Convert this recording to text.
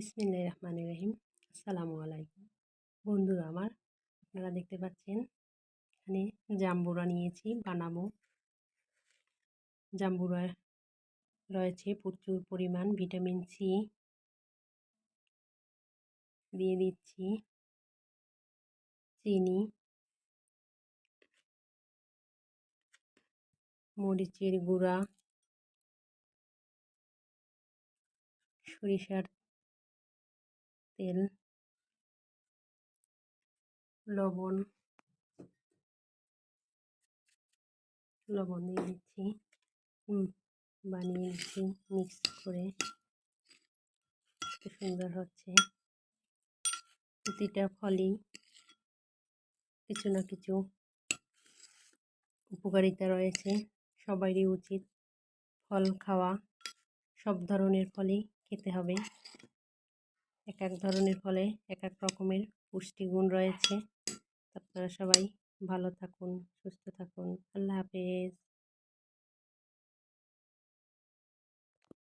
বিসমিল্লাহির রহমানির রহিম। আসসালামু আলাইকুম বন্ধুরা আমার। আপনারা দেখতে পাচ্ছেন এখানে জাম্বুরা নিয়েছি বানাবো। জাম্বুরা রয়েছে প্রচুর পরিমাণ ভিটামিন সি। দিয়ে দিচ্ছি চিনি, মরিচের গুঁড়া, সরিষার তেল, লবণ দিয়ে দিচ্ছি। বানিয়ে দিচ্ছি মিক্স করে। খুব সুন্দর হচ্ছে। প্রতিটা ফলই কিছু না কিছু উপকারিতা রয়েছে। সবারই উচিত ফল খাওয়া। সব ধরনের ফলই খেতে হবে। এক এক ধরনের ফলে এক এক রকমের পুষ্টিগুণ রয়েছে। আপনারা সবাই ভালো থাকুন, সুস্থ থাকুন। আল্লাহ হাফেজ।